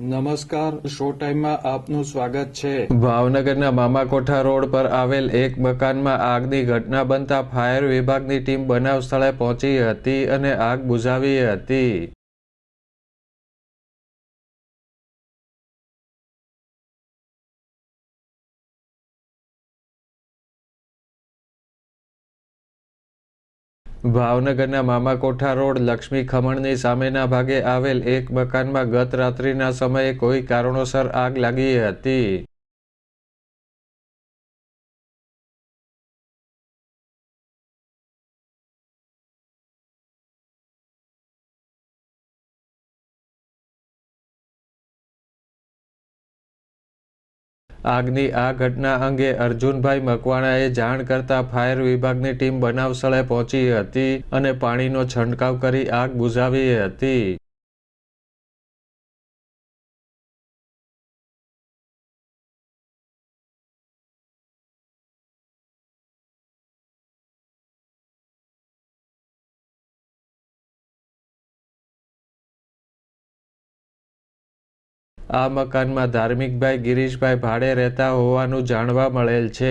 નમસ્કાર, શો ટાઈમમાં આપનું સ્વાગત છે। ભાવનગરના મામાકોઠા રોડ પર આવેલ એક મકાનમાં આગની ઘટના બનતા ફાયર વિભાગની ટીમ બનાવ સ્થળે પહોંચી હતી અને આગ બુઝાવી હતી। ભાવનગરના મામાકોઠા રોડ લક્ષ્મી ખમણની સામેના ભાગે આવેલ એક મકાનમાં ગત રાત્રિના સમયે કોઈ કારણોસર આગ લાગી હતી। આગની આ ઘટના અંગે અર્જુનભાઈ મકવાણાએ જાણ કરતા ફાયર વિભાગની ટીમ બનાવ સ્થળે પહોંચી હતી અને પાણીનો છંટકાવ કરી આગ બુઝાવી હતી। આ મકાનમાં ધાર્મિકભાઈ ગિરીશભાઈ ભાડે રહેતા હોવાનું જાણવા મળેલ છે।